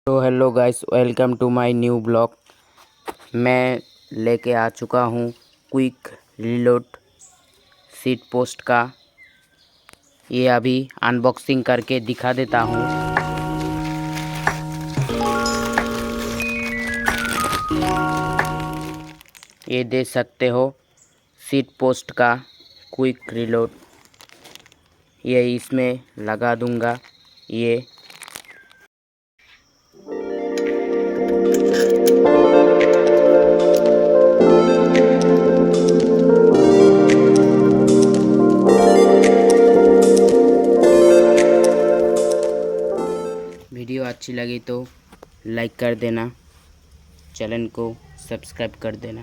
तो hello guys, welcome to my new blog. मैं लेके आ चुका हूँ क्विक रीलोड सीट पोस्ट का। ये अभी अनबॉक्सिंग करके दिखा देता हूँ। ये देख सकते हो सीट पोस्ट का क्विक रीलोड। ये इसमें लगा दूंगा। ये वीडियो अच्छी लगी तो लाइक कर देना, चैनल को सब्सक्राइब कर देना।